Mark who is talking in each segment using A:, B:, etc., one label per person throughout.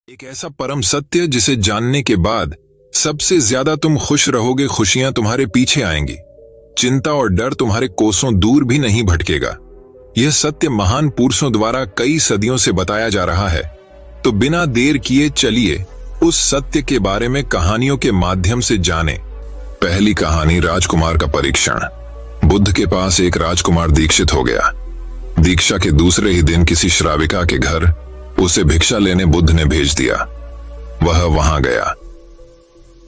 A: एक ऐसा परम सत्य जिसे जानने के बाद सबसे ज्यादा तुम खुश रहोगे, खुशियां तुम्हारे पीछे आएंगी, चिंता और डर तुम्हारे कोसों दूर भी नहीं भटकेगा। यह सत्य महान पुरुषों द्वारा कई सदियों से बताया जा रहा है। तो बिना देर किए चलिए उस सत्य के बारे में कहानियों के माध्यम से जाने। पहली कहानी, राजकुमार का परीक्षण। बुद्ध के पास एक राजकुमार दीक्षित हो गया। दीक्षा के दूसरे ही दिन किसी श्राविका के घर उसे भिक्षा लेने बुद्ध ने भेज दिया। वह वहां गया।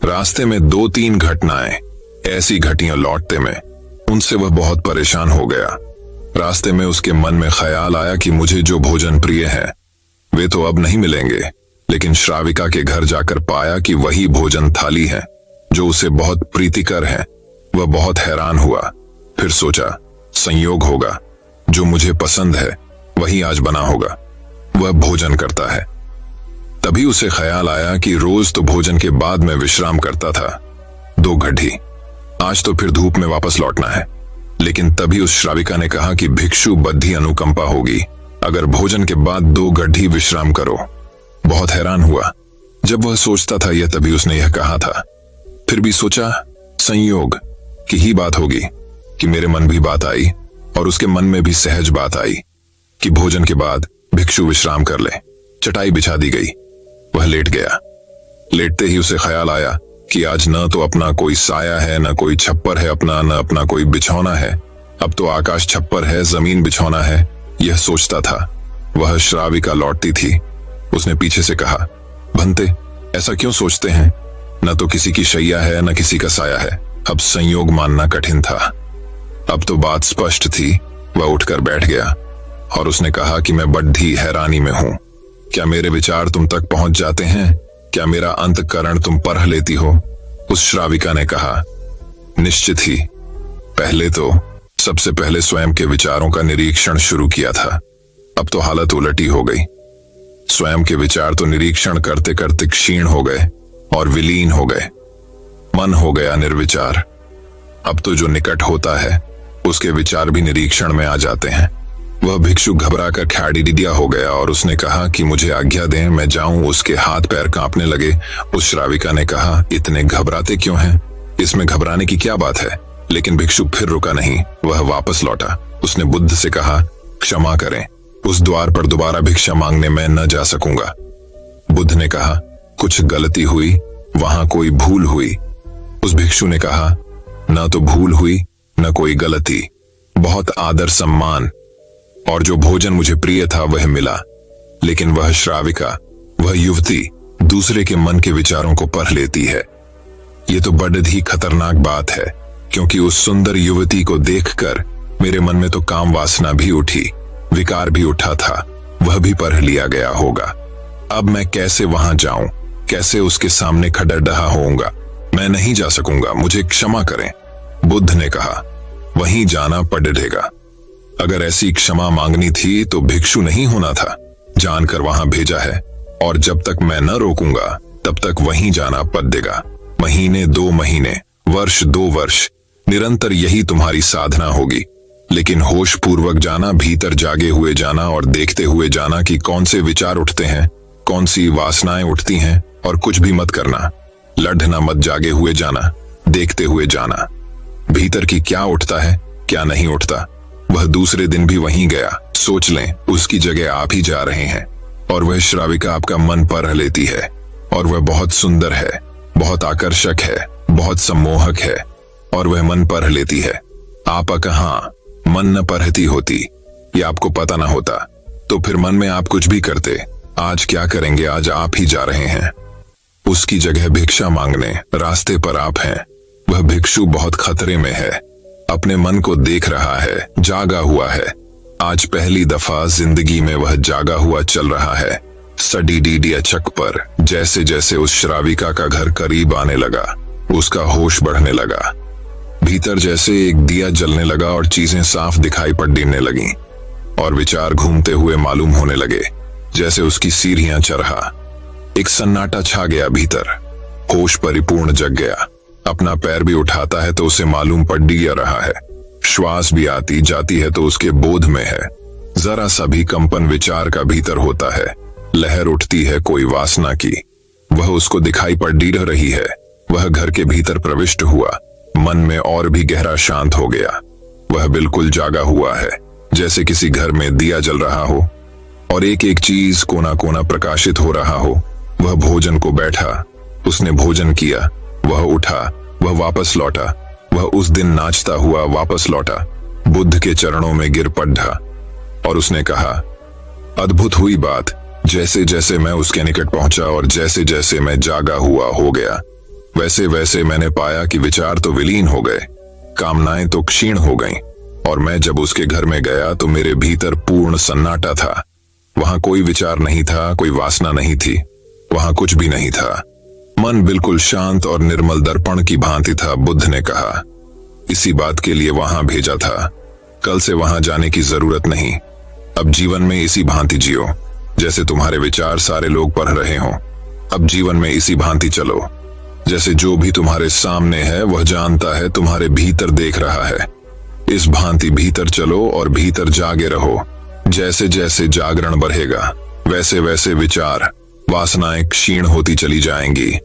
A: रास्ते में 2-3 घटनाएं ऐसी घटियां लौटते में उनसे वह बहुत परेशान हो गया। रास्ते में उसके मन में ख्याल आया कि मुझे जो भोजन प्रिय है वे तो अब नहीं मिलेंगे, लेकिन श्राविका के घर जाकर पाया कि वही भोजन थाली है जो उसे बहुत प्रीतिकर है। वह बहुत हैरान हुआ। फिर सोचा, संयोग होगा, जो मुझे पसंद है वही आज बना होगा। वह भोजन करता है। तभी उसे ख्याल आया कि रोज तो भोजन के बाद मैं विश्राम करता था 2 घड़ी, आज तो फिर धूप में वापस लौटना है। लेकिन तभी उस श्राविका ने कहा कि भिक्षु बद्धी अनुकंपा होगी अगर भोजन के बाद 2 घड़ी विश्राम करो। बहुत हैरान हुआ। जब वह सोचता था यह, तभी उसने यह कहा था। फिर भी सोचा, संयोग की ही बात होगी कि मेरे मन भी बात आई और उसके मन में भी सहज बात आई कि भोजन के बाद भिक्षु विश्राम कर ले। चटाई बिछा दी गई। वह लेट गया। लेटते ही उसे ख्याल आया कि आज न तो अपना कोई साया है, न कोई छप्पर है अपना, न अपना कोई बिछौना है। अब तो आकाश छप्पर है, जमीन बिछौना है। यह सोचता था। वह श्राविका लौटती थी। उसने पीछे से कहा, भंते, ऐसा क्यों सोचते हैं? न तो किसी की शैया है, न किसी का साया है। अब संयोग मानना कठिन था। अब तो बात स्पष्ट थी। वह उठकर बैठ गया और उसने कहा कि मैं बड़ी हैरानी में हूं। क्या मेरे विचार तुम तक पहुंच जाते हैं? क्या मेरा अंतःकरण तुम परख लेती हो? उस श्राविका ने कहा, निश्चित ही। सबसे पहले स्वयं के विचारों का निरीक्षण शुरू किया था। अब तो हालत उलटी हो गई। स्वयं के विचार तो निरीक्षण करते करते क्षीण हो गए और विलीन हो गए। मन हो गया निर्विचार। अब तो जो निकट होता है उसके विचार भी निरीक्षण में आ जाते हैं। वह भिक्षु घबराकर खैड़िडिया हो गया और उसने कहा कि मुझे आज्ञा दें, मैं जाऊं। उसके हाथ पैर कांपने लगे। उस श्राविका ने कहा, इतने घबराते क्यों हैं? इसमें घबराने की क्या बात है? लेकिन भिक्षु फिर रुका नहीं। वह वापस लौटा। उसने बुद्ध से कहा, क्षमा करें, उस द्वार पर दोबारा भिक्षा मांगने मैं न जा सकूंगा। बुद्ध ने कहा, कुछ गलती हुई, वहां कोई भूल हुई। उस भिक्षु ने कहा, न तो भूल हुई न कोई गलती, बहुत आदर सम्मान, और जो भोजन मुझे प्रिय था वह मिला। लेकिन वह श्राविका, वह युवती दूसरे के मन के विचारों को पढ़ लेती है। ये तो बड़ी ही खतरनाक बात है, क्योंकि उस सुंदर युवती को देखकर मेरे मन में तो काम वासना भी उठी, विकार भी उठा था। वह भी पढ़ लिया गया होगा। अब मैं कैसे वहां जाऊं? कैसे उसके सामने खड़रडहा होऊंगा? मैं नहीं जा सकूंगा, मुझे क्षमा करें। बुद्ध ने कहा, वहीं जाना पड़ेगा। अगर ऐसी क्षमा मांगनी थी तो भिक्षु नहीं होना था। जानकर वहां भेजा है, और जब तक मैं न रोकूंगा तब तक वहीं जाना पड़ेगा। महीने 2 महीने, वर्ष 2 वर्ष, निरंतर यही तुम्हारी साधना होगी। लेकिन होश पूर्वक जाना, भीतर जागे हुए जाना और देखते हुए जाना कि कौन से विचार उठते हैं, कौन सी वासनाएं उठती हैं, और कुछ भी मत करना। लड़ना मत, जागे हुए जाना, देखते हुए जाना। भीतर की क्या उठता है, क्या नहीं उठता। वह दूसरे दिन भी वहीं गया। सोच लें, उसकी जगह आप ही जा रहे हैं, और वह श्राविका आपका मन परख लेती है। और वह बहुत सुंदर है, बहुत आकर्षक है, बहुत सम्मोहक है, और वह मन परख लेती है। आप कहाँ मन न परहती होती, ये आपको पता ना होता, तो फिर मन में आप कुछ भी करते। आज क्या करेंगे? आज आप ही जा रहे हैं उसकी जगह भिक्षा मांगने। रास्ते पर आप हैं। वह भिक्षु बहुत खतरे में है। अपने मन को देख रहा है, जागा हुआ है। आज पहली दफा जिंदगी में वह जागा हुआ चल रहा है। सडीडीडिया चक पर जैसे जैसे उस श्राविका का घर करीब आने लगा, उसका होश बढ़ने लगा। भीतर जैसे एक दिया जलने लगा और चीजें साफ दिखाई पड़ने लगीं, और विचार घूमते हुए मालूम होने लगे, जैसे उसकी सीढ़ियां चढ़ा। एक सन्नाटा छा गया भीतर। होश परिपूर्ण जग गया। अपना पैर भी उठाता है तो उसे मालूम पड़ रहा है। श्वास भी आती जाती है तो उसके बोध में है। जरा सा भी कंपन विचार का भीतर होता है, लहर उठती है कोई वासना की, वह उसको दिखाई पड़ रही है। वह घर के भीतर प्रविष्ट हुआ, मन में और भी गहरा शांत हो गया। वह बिल्कुल जागा हुआ है, जैसे किसी घर में दिया जल रहा हो और एक एक चीज कोना कोना प्रकाशित हो रहा हो। वह भोजन को बैठा, उसने भोजन किया, वह उठा, वह वापस लौटा, वह उस दिन नाचता हुआ वापस लौटा, बुद्ध के चरणों में गिर पड़ा और उसने कहा, अद्भुत हुई बात। जैसे जैसे मैं उसके निकट पहुंचा और जैसे जैसे मैं जागा हुआ हो गया, वैसे वैसे मैंने पाया कि विचार तो विलीन हो गए, कामनाएं तो क्षीण हो गईं, और मैं जब उसके घर में गया तो मेरे भीतर पूर्ण सन्नाटा था। वहां कोई विचार नहीं था, कोई वासना नहीं थी, वहां कुछ भी नहीं था। मन बिल्कुल शांत और निर्मल दर्पण की भांति था। बुद्ध ने कहा, इसी बात के लिए वहां भेजा था। कल से वहां जाने की जरूरत नहीं। अब जीवन में इसी भांति जियो, जैसे तुम्हारे विचार सारे लोग पढ़ रहे हों। अब जीवन में इसी भांति चलो, जैसे जो भी तुम्हारे सामने है वह जानता है तुम्हारे भीतर देख रहा है। इस भांति भीतर चलो और भीतर जागे रहो। जैसे जैसे जागरण बढ़ेगा, वैसे वैसे विचार, वासनाएं क्षीण होती चली जाएंगी।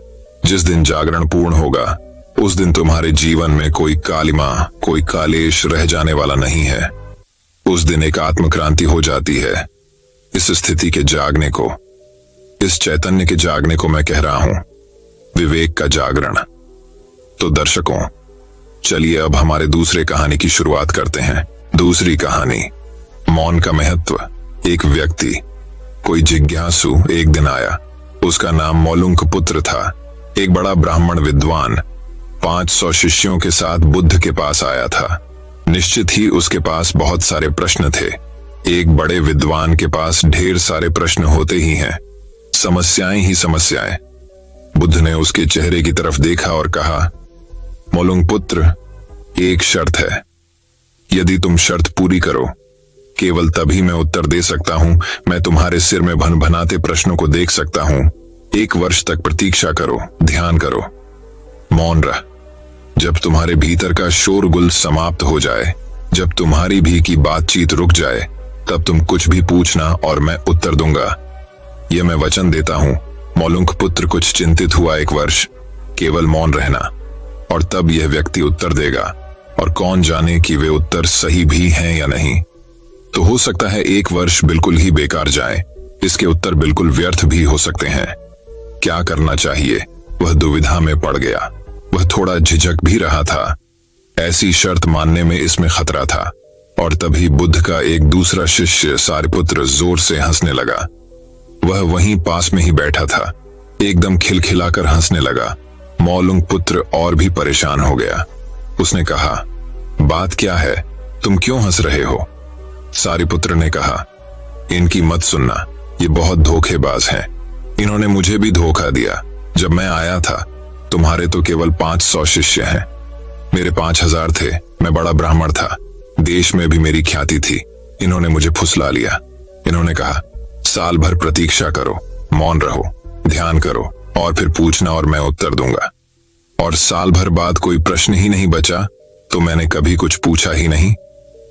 A: जिस दिन जागरण पूर्ण होगा, उस दिन तुम्हारे जीवन में कोई कालिमा, कोई कालेश रह जाने वाला नहीं है। उस दिन एक आत्मक्रांति हो जाती है। इस स्थिति के जागने को, इस चैतन्य के जागने को मैं कह रहा हूं विवेक का जागरण। तो दर्शकों, चलिए अब हमारे दूसरे कहानी की शुरुआत करते हैं। दूसरी कहानी, मौन का महत्व। एक व्यक्ति, कोई जिज्ञासु एक दिन आया। उसका नाम मौलुंक पुत्र था। एक बड़ा ब्राह्मण विद्वान 500 शिष्यों के साथ बुद्ध के पास आया था। निश्चित ही उसके पास बहुत सारे प्रश्न थे। एक बड़े विद्वान के पास ढेर सारे प्रश्न होते ही हैं, समस्याएं ही समस्याएं। बुद्ध ने उसके चेहरे की तरफ देखा और कहा, मौलुंक पुत्र, एक शर्त है। यदि तुम शर्त पूरी करो, केवल तभी मैं उत्तर दे सकता हूं। मैं तुम्हारे सिर में भन भनाते प्रश्नों को देख सकता हूं। 1 वर्ष तक प्रतीक्षा करो, ध्यान करो, मौन रह। जब तुम्हारे भीतर का शोरगुल समाप्त हो जाए, जब तुम्हारी भी की बातचीत रुक जाए, तब तुम कुछ भी पूछना और मैं उत्तर दूंगा। यह मैं वचन देता हूं। मौलुंक पुत्र कुछ चिंतित हुआ। 1 वर्ष केवल मौन रहना, और तब यह व्यक्ति उत्तर देगा, और कौन जाने कि वे उत्तर सही भी हैं या नहीं। तो हो सकता है 1 वर्ष बिल्कुल ही बेकार जाए, इसके उत्तर बिल्कुल व्यर्थ भी हो सकते हैं। क्या करना चाहिए, वह दुविधा में पड़ गया। वह थोड़ा झिझक भी रहा था। ऐसी शर्त मानने में इसमें खतरा था। और तभी बुद्ध का एक दूसरा शिष्य सारिपुत्र जोर से हंसने लगा। वह वहीं पास में ही बैठा था, एकदम खिलखिलाकर हंसने लगा। मौलुंक पुत्र और भी परेशान हो गया। उसने कहा, बात क्या है, तुम क्यों हंस रहे हो? सारिपुत्र ने कहा, इनकी मत सुनना, ये बहुत धोखेबाज हैं। इन्होंने मुझे भी धोखा दिया। जब मैं आया था, तुम्हारे तो केवल 500 शिष्य हैं, मेरे 5000 थे। मैं बड़ा ब्राह्मण था, देश में भी मेरी ख्याति थी। इन्होंने मुझे फुसला लिया। इन्होंने कहा, साल भर प्रतीक्षा करो, मौन रहो, ध्यान करो, और फिर पूछना और मैं उत्तर दूंगा। और साल भर बाद कोई प्रश्न ही नहीं बचा, तो मैंने कभी कुछ पूछा ही नहीं,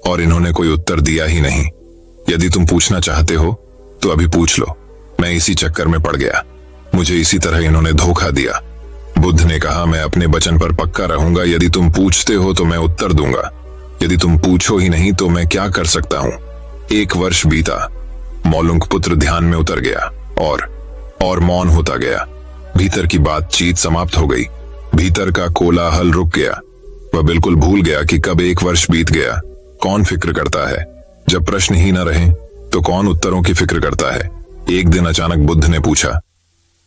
A: और इन्होंने कोई उत्तर दिया ही नहीं। यदि तुम पूछना चाहते हो तो अभी पूछ लो। मैं इसी चक्कर में पड़ गया, मुझे इसी तरह इन्होंने धोखा दिया। बुद्ध ने कहा, मैं अपने वचन पर पक्का रहूंगा। यदि तुम पूछते हो तो मैं उत्तर दूंगा, यदि तुम पूछो ही नहीं तो मैं क्या कर सकता हूं। 1 वर्ष बीता। मौलुंक पुत्र ध्यान में उतर गया और मौन होता गया। भीतर की बातचीत समाप्त हो गई। भीतर का कोलाहल रुक गया। वह बिल्कुल भूल गया कि कब 1 वर्ष बीत गया। कौन फिक्र करता है? जब प्रश्न ही न रहे तो कौन उत्तरों की फिक्र करता है? एक दिन अचानक बुद्ध ने पूछा,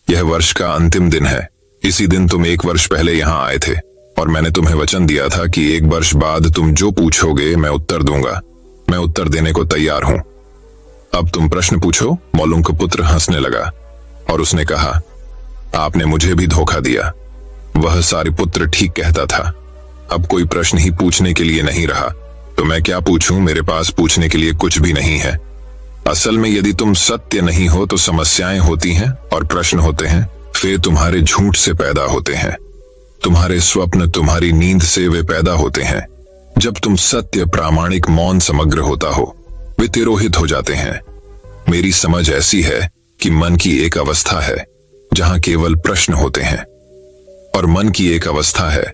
A: यह वर्ष का अंतिम दिन है। इसी दिन तुम 1 वर्ष पहले यहाँ आए थे, और मैंने तुम्हें वचन दिया था कि 1 वर्ष बाद तुम जो पूछोगे मैं उत्तर दूंगा। मैं उत्तर देने को तैयार हूं। अब तुम प्रश्न पूछो। मौलुंक पुत्र हंसने लगा और उसने कहा, आपने मुझे भी धोखा दिया। वह सारिपुत्र ठीक कहता था। अब कोई प्रश्न ही पूछने के लिए नहीं रहा, तो मैं क्या पूछूं? मेरे पास पूछने के लिए कुछ भी नहीं है। असल में यदि तुम सत्य नहीं हो तो समस्याएं होती हैं और प्रश्न होते हैं, फिर तुम्हारे झूठ से पैदा होते हैं। तुम्हारे स्वप्न, तुम्हारी नींद से वे पैदा होते हैं। जब तुम सत्य, प्रामाणिक, मौन, समग्र होता हो, वे तिरोहित हो जाते हैं। मेरी समझ ऐसी है कि मन की एक अवस्था है जहां केवल प्रश्न होते हैं और मन की एक अवस्था है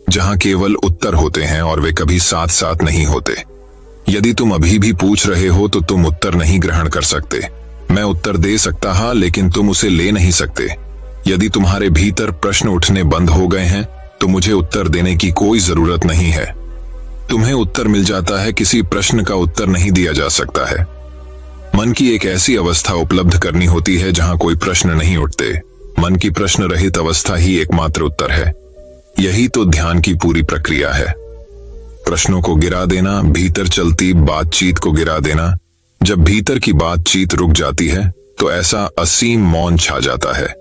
A: जहां केवल उत्तर होते हैं और वे कभी साथ साथ नहीं होते। यदि तुम अभी भी पूछ रहे हो तो तुम उत्तर नहीं ग्रहण कर सकते। मैं उत्तर दे सकता हा, लेकिन तुम उसे ले नहीं सकते। यदि तुम्हारे भीतर प्रश्न उठने बंद हो गए हैं तो मुझे उत्तर देने की कोई जरूरत नहीं है। तुम्हें उत्तर मिल जाता है, किसी प्रश्न का उत्तर नहीं दिया जा सकता है। मन की एक ऐसी अवस्था उपलब्ध करनी होती है जहां कोई प्रश्न नहीं उठते। मन की प्रश्न रहित अवस्था ही एकमात्र उत्तर है। यही तो ध्यान की पूरी प्रक्रिया है। प्रश्नों को गिरा देना, भीतर चलती बातचीत को गिरा देना। जब भीतर की बातचीत रुक जाती है तो ऐसा असीम मौन छा जाता है।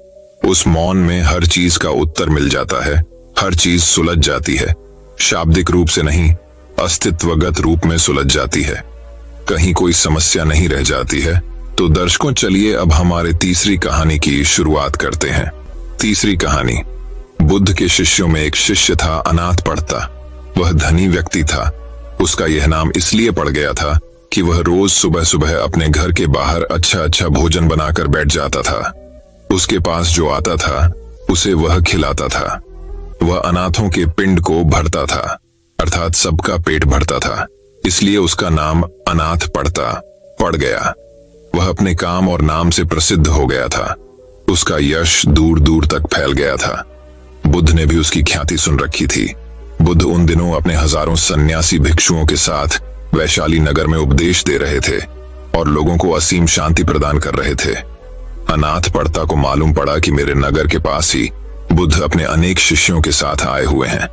A: उस मौन में हर चीज का उत्तर मिल जाता है, हर चीज सुलझ जाती है। शाब्दिक रूप से नहीं, अस्तित्वगत रूप में सुलझ जाती है। कहीं कोई समस्या नहीं रह जाती है। तो दर्शकों, चलिए अब हमारे तीसरी कहानी की शुरुआत करते हैं। तीसरी कहानी। बुद्ध के शिष्यों में एक शिष्य था, अनाथ पढ़ता। वह धनी व्यक्ति था। उसका यह नाम इसलिए पड़ गया था कि वह रोज सुबह सुबह अपने घर के बाहर अच्छा अच्छा भोजन बनाकर बैठ जाता था। उसके पास जो आता था उसे वह खिलाता था। वह अनाथों के पिंड को भरता था, अर्थात सबका पेट भरता था। इसलिए उसका नाम अनाथ पढ़ता पड़ गया। वह अपने काम और नाम से प्रसिद्ध हो गया था। उसका यश दूर दूर तक फैल गया था। बुद्ध ने भी उसकी ख्याति सुन रखी थी। बुद्ध उन दिनों अपने हजारों सन्यासी भिक्षुओं के साथ वैशाली नगर में उपदेश दे रहे थे और लोगों को असीम शांति प्रदान कर रहे थे। अनाथ पढ़ता को मालूम पड़ा कि मेरे नगर के पास ही बुद्ध अपने अनेक शिष्यों के साथ आए हुए हैं।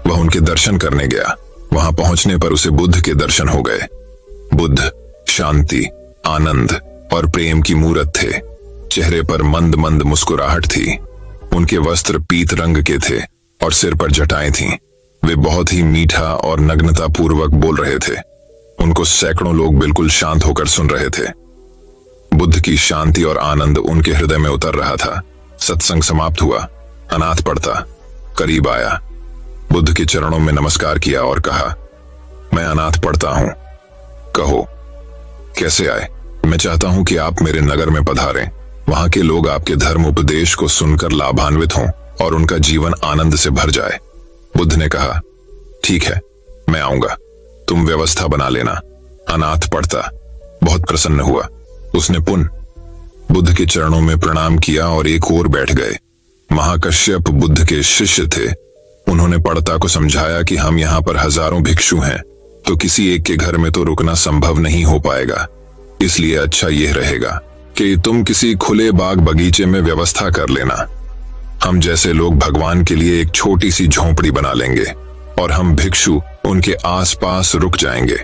A: वह उनके दर्शन करने गया। वहां पहुंचने पर उसे बुद्ध के दर्शन हो गए। बुद्ध शांति, आनंद और प्रेम की मूरत थे। चेहरे पर मंद मंद मुस्कुराहट थी। उनके वस्त्र पीत रंग के थे और सिर पर जटाएं थीं। वे बहुत ही मीठा और नग्नता पूर्वक बोल रहे थे। उनको सैकड़ों लोग बिल्कुल शांत होकर सुन रहे थे। बुद्ध की शांति और आनंद उनके हृदय में उतर रहा था। सत्संग समाप्त हुआ। अनाथ पढ़ता करीब आया, बुद्ध के चरणों में नमस्कार किया और कहा, मैं अनाथ पढ़ता हूं। कहो कैसे आए? मैं चाहता हूं कि आप मेरे नगर में पधारें। वहां के लोग आपके धर्म उपदेश को सुनकर लाभान्वित हों और उनका जीवन आनंद से भर जाए। बुद्ध ने कहा, ठीक है, मैं आऊंगा। तुम व्यवस्था बना लेना। अनाथ पढ़ता बहुत प्रसन्न हुआ। उसने पुनः बुद्ध के चरणों में प्रणाम किया और एक ओर बैठ गए। महाकश्यप बुद्ध के शिष्य थे। उन्होंने पढ़ता को समझाया कि हम यहाँ पर हजारों भिक्षु हैं, तो किसी एक के घर में तो रुकना संभव नहीं हो पाएगा। इसलिए अच्छा यह रहेगा कि तुम किसी खुले बाग बगीचे में व्यवस्था कर लेना। हम जैसे लोग भगवान के लिए एक छोटी सी झोंपड़ी बना लेंगे और हम भिक्षु उनके आसपास रुक जाएंगे।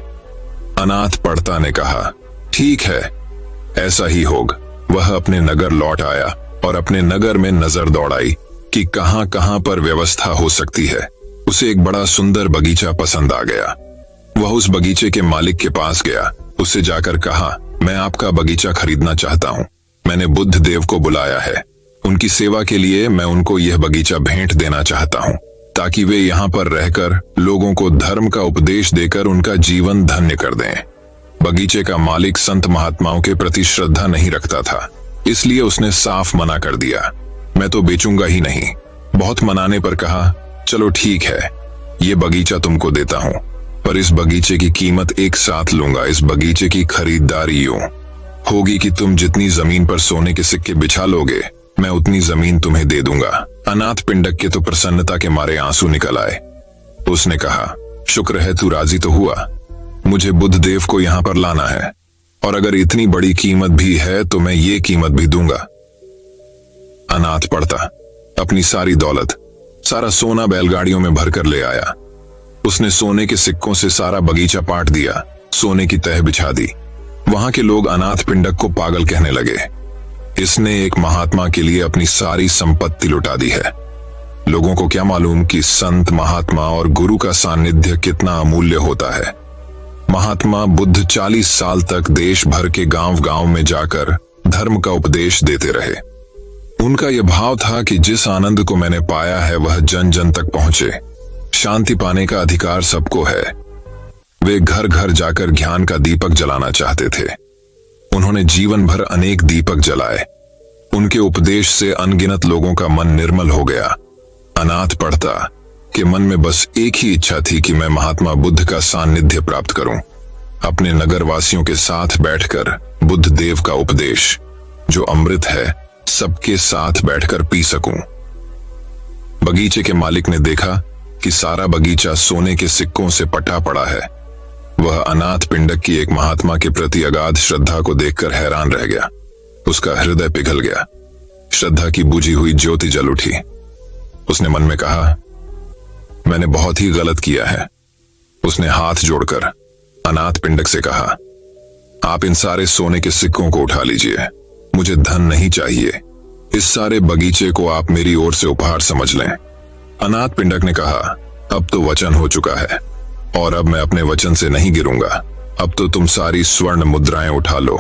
A: अनाथ पढ़ता ने कहा, ठीक है, ऐसा ही होगा। वह अपने नगर लौट आया और अपने नगर में नजर दौड़ाई कि कहां कहां पर व्यवस्था हो सकती है। उसे एक बड़ा सुंदर बगीचा पसंद आ गया। वह उस बगीचे के मालिक के पास गया। उससे जाकर कहा, मैं आपका बगीचा खरीदना चाहता हूं। मैंने बुद्ध देव को बुलाया है। उनकी सेवा के लिए मैं उनको यह बगीचा भेंट देना चाहता हूं, ताकि वे यहाँ पर रहकर लोगों को धर्म का उपदेश देकर उनका जीवन धन्य कर दें। बगीचे का मालिक संत महात्माओं के प्रति श्रद्धा नहीं रखता था, इसलिए उसने साफ मना कर दिया, मैं तो बेचूंगा ही नहीं। बहुत मनाने पर कहा, चलो ठीक है, ये बगीचा तुमको देता हूं, पर इस बगीचे की कीमत एक साथ लूंगा। इस बगीचे की खरीदारी यूं होगी कि तुम जितनी जमीन पर सोने के सिक्के बिछा लोगे, मैं उतनी जमीन तुम्हें दे दूंगा। अनाथ पिंडक के तो प्रसन्नता के मारे आंसू निकल आए। उसने कहा, शुक्र है तू राजी तो हुआ। मुझे बुद्ध देव को यहाँ पर लाना है, और अगर इतनी बड़ी कीमत भी है तो मैं ये कीमत भी दूंगा। अनाथ पढ़ता अपनी सारी दौलत, सारा सोना बैलगाड़ियों में भरकर ले आया। उसने सोने के सिक्कों से सारा बगीचा पाट दिया, सोने की तह बिछा दी। वहां के लोग अनाथ पिंडक को पागल कहने लगे। इसने एक महात्मा के लिए अपनी सारी संपत्ति लुटा दी है। लोगों को क्या मालूम कि संत, महात्मा और गुरु का सानिध्य कितना अमूल्य होता है। महात्मा बुद्ध 40 साल तक देश भर के गांव गांव में जाकर धर्म का उपदेश देते रहे। उनका यह भाव था कि जिस आनंद को मैंने पाया है वह जन जन तक पहुंचे। शांति पाने का अधिकार सबको है। वे घर घर जाकर ज्ञान का दीपक जलाना चाहते थे। उन्होंने जीवन भर अनेक दीपक जलाए। उनके उपदेश से अनगिनत लोगों का मन निर्मल हो गया। अनाथ पढ़ता के मन में बस एक ही इच्छा थी कि मैं महात्मा बुद्ध का सानिध्य प्राप्त करूं, अपने नगरवासियों के साथ बैठकर बुद्ध देव का उपदेश जो अमृत है सबके साथ बैठकर पी सकूं। बगीचे के मालिक ने देखा कि सारा बगीचा सोने के सिक्कों से पटा पड़ा है। वह अनाथ पिंडक की एक महात्मा के प्रति अगाध श्रद्धा को देखकर हैरान रह गया। उसका हृदय पिघल गया। श्रद्धा की बुझी हुई ज्योति जल उठी। उसने मन में कहा, मैंने बहुत ही गलत किया है। उसने हाथ जोड़कर अनाथ पिंडक से कहा, आप इन सारे सोने के सिक्कों को उठा लीजिए, मुझे धन नहीं चाहिए। इस सारे बगीचे को आप मेरी ओर से उपहार समझ लें। अनाथ पिंडक ने कहा, अब तो वचन हो चुका है और अब मैं अपने वचन से नहीं गिरूंगा। अब तो तुम सारी स्वर्ण मुद्राएं उठा लो,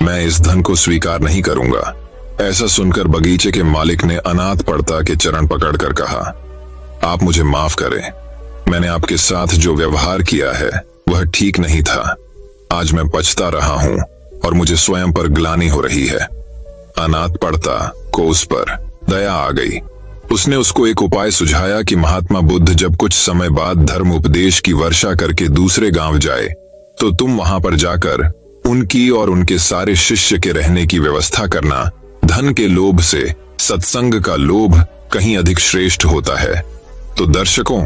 A: मैं इस धन को स्वीकार नहीं करूंगा। ऐसा सुनकर बगीचे के मालिक ने अनाथ पड़ता के चरण पकड़कर कहा, आप मुझे माफ करें, मैंने आपके साथ जो व्यवहार किया है वह ठीक नहीं था। आज मैं पछता रहा हूं और मुझे स्वयं पर ग्लानि हो रही है। अनाथ पड़ता को उस पर दया आ गई। उसने उसको एक उपाय सुझाया कि महात्मा बुद्ध जब कुछ समय बाद धर्म उपदेश की वर्षा करके दूसरे गांव जाए तो तुम वहां पर जाकर उनकी और उनके सारे शिष्य के रहने की व्यवस्था करना। धन के लोभ से सत्संग का लोभ कहीं अधिक श्रेष्ठ होता है। तो दर्शकों,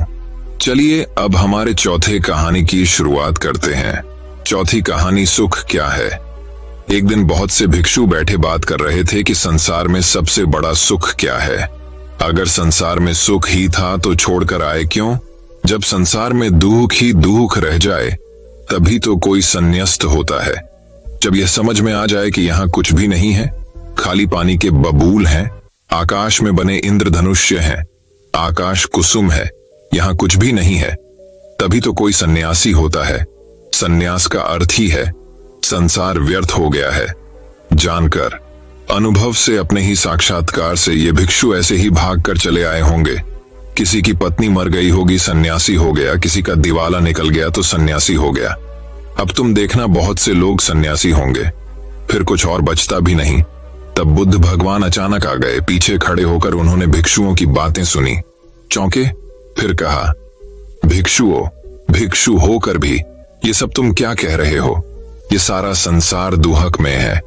A: चलिए अब हमारे चौथे कहानी की शुरुआत करते हैं। चौथी कहानी, सुख क्या है। एक दिन बहुत से भिक्षु बैठे बात कर रहे थे कि संसार में सबसे बड़ा सुख क्या है। अगर संसार में सुख ही था तो छोड़कर आए क्यों? जब संसार में दुख ही दुख रह जाए तभी तो कोई संन्यास्त होता है। जब यह समझ में आ जाए कि यहाँ कुछ भी नहीं है, खाली पानी के बबूल हैं, आकाश में बने इंद्रधनुष्य हैं, आकाश कुसुम है, यहाँ कुछ भी नहीं है, तभी तो कोई सन्यासी होता है। सन्यास का अर्थ ही है संसार व्यर्थ हो गया है। जानकर, अनुभव से, अपने ही साक्षात्कार से ये भिक्षु ऐसे ही भागकर चले आए होंगे। किसी की पत्नी मर गई होगी, सन्यासी हो गया। किसी का दिवाला निकल गया तो सन्यासी हो गया। अब तुम देखना बहुत से लोग सन्यासी होंगे, फिर कुछ और बचता भी नहीं। तब बुद्ध भगवान अचानक आ गए। पीछे खड़े होकर उन्होंने भिक्षुओं की बातें सुनी, चौंके, फिर कहा, भिक्षुओं, भिक्षु होकर भी ये सब तुम क्या कह रहे हो? ये सारा संसार दुहक में है,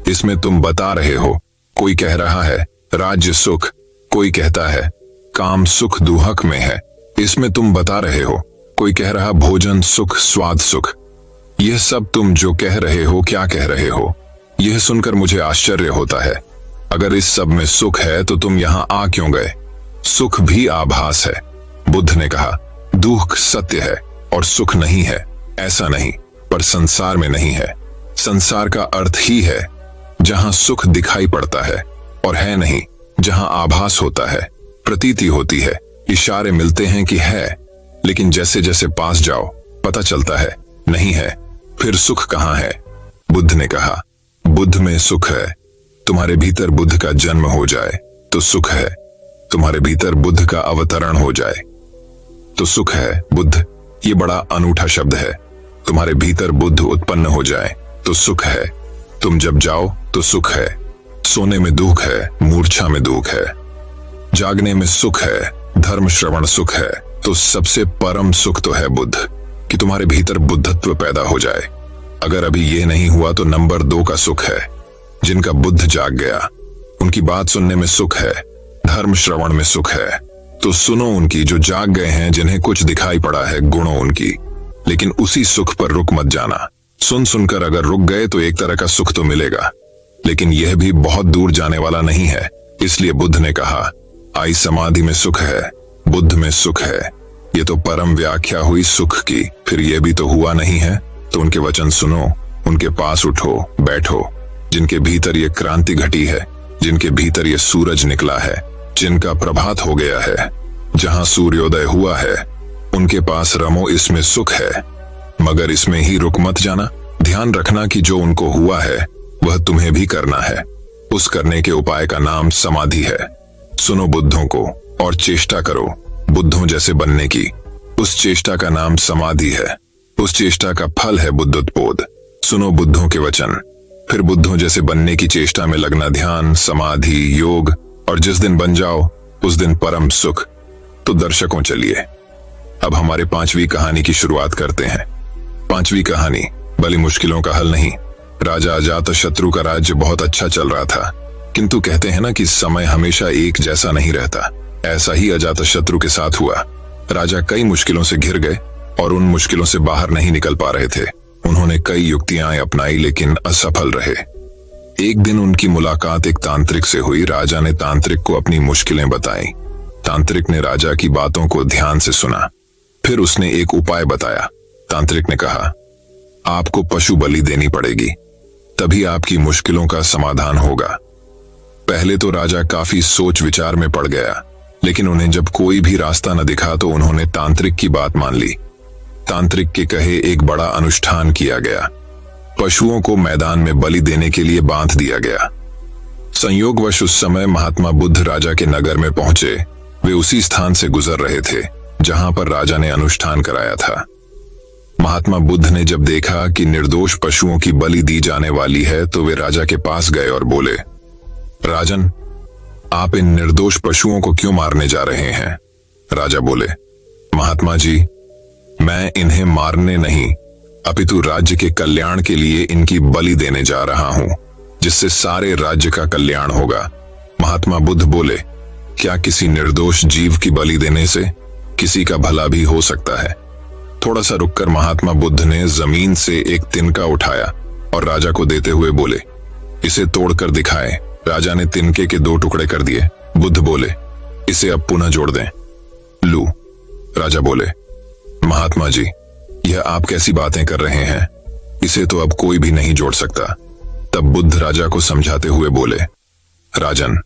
A: इसमें तुम बता रहे हो। कोई कह रहा है राज्य सुख, कोई कहता है काम सुख दुहक में है, इसमें तुम बता रहे हो। कोई कह रहा भोजन सुख, स्वाद सुख। यह सब तुम जो कह रहे हो, क्या कह रहे हो? यह सुनकर मुझे आश्चर्य होता है। अगर इस सब में सुख है तो तुम यहाँ आ क्यों गए? सुख भी आभास है। बुद्ध ने कहा, दुख सत्य है और सुख नहीं है, ऐसा नहीं, पर संसार में नहीं है। संसार का अर्थ ही है जहां सुख दिखाई पड़ता है और है नहीं, जहां आभास होता है, प्रतीति होती है, इशारे मिलते हैं कि है, लेकिन जैसे जैसे पास जाओ पता चलता है नहीं है। फिर सुख कहाँ है? बुद्ध ने कहा, बुद्ध में सुख है। तुम्हारे भीतर बुद्ध का जन्म हो जाए तो सुख है। तुम्हारे भीतर बुद्ध का अवतरण हो जाए तो सुख है। बुद्ध, ये बड़ा अनूठा शब्द है। तुम्हारे भीतर बुद्ध उत्पन्न हो जाए तो सुख है। तुम जब जाओ तो सुख है। सोने में दुख है, मूर्छा में दुख है, जागने में सुख है, धर्म श्रवण सुख है। तो सबसे परम सुख तो है बुद्ध, कि तुम्हारे भीतर बुद्धत्व पैदा हो जाए। अगर अभी ये नहीं हुआ तो नंबर 2 का सुख है। जिनका बुद्ध जाग गया उनकी बात सुनने में सुख है, धर्म श्रवण में सुख है। तो सुनो उनकी जो जाग गए हैं, जिन्हें कुछ दिखाई पड़ा है, गुणों उनकी, लेकिन उसी सुख पर रुक मत जाना। सुन सुनकर अगर रुक गए तो एक तरह का सुख तो मिलेगा, लेकिन यह भी बहुत दूर जाने वाला नहीं है। इसलिए बुद्ध ने कहा, आई समाधि में सुख है, बुद्ध में सुख है। ये तो परम व्याख्या हुई सुख की। फिर यह भी तो हुआ नहीं है, तो उनके वचन सुनो, उनके पास उठो, बैठो, जिनके भीतर ये क्रांति घटी है, जिनके भीतर ये सूरज निकला है, जिनका प्रभात हो गया है, जहां सूर्योदय हुआ है, उनके पास रमो, इसमें सुख है। मगर इसमें ही रुक मत जाना। ध्यान रखना कि जो उनको हुआ है वह तुम्हें भी करना है। उस करने के उपाय का नाम समाधि है। सुनो बुद्धों को और चेष्टा करो बुद्धों जैसे बनने की। उस चेष्टा का नाम समाधि है। उस चेष्टा का फल है बुद्धोत्पोध। सुनो बुद्धों के वचन, फिर बुद्धों जैसे बनने की चेष्टा में लगना, ध्यान, समाधि, योग, और जिस दिन बन जाओ उस दिन परम सुख। तो दर्शकों, चलिए अब हमारे 5वीं कहानी की शुरुआत करते हैं। 5वीं कहानी, भली मुश्किलों का हल नहीं। राजा अजातशत्रु का राज्य बहुत अच्छा चल रहा था, किंतु कहते हैं ना कि समय हमेशा एक जैसा नहीं रहता। ऐसा ही अजातशत्रु के साथ हुआ। राजा कई मुश्किलों से घिर गए और उन मुश्किलों से बाहर नहीं निकल पा रहे थे। उन्होंने कई युक्तियां अपनाई लेकिन असफल रहे। एक दिन उनकी मुलाकात एक तांत्रिक से हुई। राजा ने तांत्रिक को अपनी मुश्किलें बताई। तांत्रिक ने राजा की बातों को ध्यान से सुना, फिर उसने एक उपाय बताया। तांत्रिक ने कहा, आपको पशु बलि देनी पड़ेगी, तभी आपकी मुश्किलों का समाधान होगा। पहले तो राजा काफी सोच विचार में पड़ गया, लेकिन उन्हें जब कोई भी रास्ता न दिखा तो उन्होंने तांत्रिक की बात मान ली। तांत्रिक के कहे एक बड़ा अनुष्ठान किया गया। पशुओं को मैदान में बलि देने के लिए बांध दिया गया। संयोगवश उस समय महात्मा बुद्ध राजा के नगर में पहुंचे। वे उसी स्थान से गुजर रहे थे जहां पर राजा ने अनुष्ठान कराया था। महात्मा बुद्ध ने जब देखा कि निर्दोष पशुओं की बलि दी जाने वाली है तो वे राजा के पास गए और बोले, राजन, आप इन निर्दोष पशुओं को क्यों मारने जा रहे हैं? राजा बोले, महात्मा जी, मैं इन्हें मारने नहीं अपितु राज्य के कल्याण के लिए इनकी बलि देने जा रहा हूं, जिससे सारे राज्य का कल्याण होगा। महात्मा बुद्ध बोले, क्या किसी निर्दोष जीव की बलि देने से किसी का भला भी हो सकता है? थोड़ा सा रुककर महात्मा बुद्ध ने जमीन से एक तिनका उठाया और राजा को देते हुए बोले, इसे तोड़कर दिखाएं। राजा ने तिनके के 2 टुकड़े कर दिए। बुद्ध बोले, इसे अब पुनः जोड़ दें। लू। राजा बोले, महात्मा जी, यह आप कैसी बातें कर रहे हैं? इसे तो अब कोई भी नहीं जोड़ सकता। तब बुद्ध राजा को समझाते हुए बोले, राजन,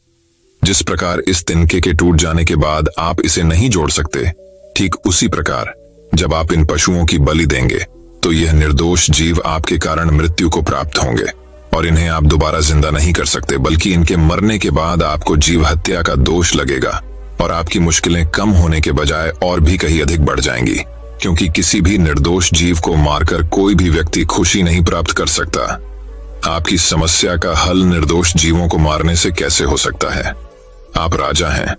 A: जिस प्रकार इस तिनके के टूट जाने के बाद आप इसे नहीं जोड़ सकते, ठीक उसी प्रकार जब आप इन पशुओं की बलि देंगे तो यह निर्दोष जीव आपके कारण मृत्यु को प्राप्त होंगे और इन्हें आप दोबारा जिंदा नहीं कर सकते, बल्कि इनके मरने के बाद आपको जीव हत्या का दोष लगेगा और आपकी मुश्किलें कम होने के बजाय और भी कहीं अधिक बढ़ जाएंगी, क्योंकि किसी भी निर्दोष जीव को मारकर कोई भी व्यक्ति खुशी नहीं प्राप्त कर सकता। आपकी समस्या का हल निर्दोष जीवों को मारने से कैसे हो सकता है? आप राजा हैं,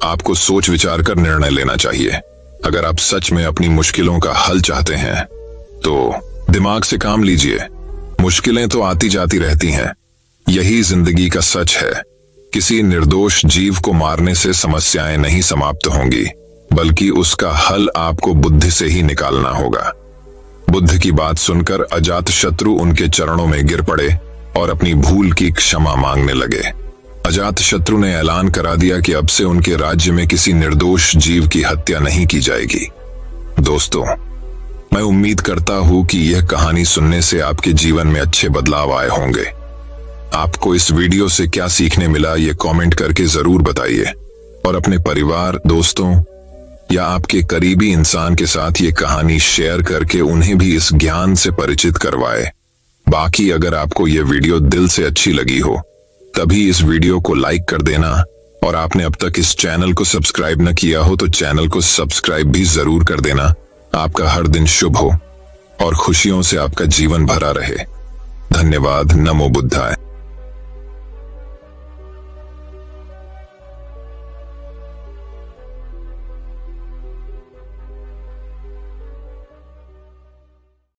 A: आपको सोच विचार कर निर्णय लेना चाहिए। अगर आप सच में अपनी मुश्किलों का हल चाहते हैं तो दिमाग से काम लीजिए। मुश्किलें तो आती जाती रहती हैं, यही जिंदगी का सच है। किसी निर्दोष जीव को मारने से समस्याएं नहीं समाप्त होंगी, बल्कि उसका हल आपको बुद्धि से ही निकालना होगा। बुद्ध की बात सुनकर अजातशत्रु उनके चरणों में गिर पड़े और अपनी भूल की क्षमा मांगने लगे। अजातशत्रु ने ऐलान करा दिया कि अब से उनके राज्य में किसी निर्दोष जीव की हत्या नहीं की जाएगी। दोस्तों, मैं उम्मीद करता हूं कि यह कहानी सुनने से आपके जीवन में अच्छे बदलाव आए होंगे। आपको इस वीडियो से क्या सीखने मिला, ये कमेंट करके जरूर बताइए और अपने परिवार, दोस्तों या आपके करीबी इंसान के साथ ये कहानी शेयर करके उन्हें भी इस ज्ञान से परिचित करवाए। बाकी अगर आपको ये वीडियो दिल से अच्छी लगी हो तभी इस वीडियो को लाइक कर देना, और आपने अब तक इस चैनल को सब्सक्राइब न किया हो तो चैनल को सब्सक्राइब भी जरूर कर देना। आपका हर दिन शुभ हो और खुशियों से आपका जीवन भरा रहे। धन्यवाद। नमो बुद्धाय।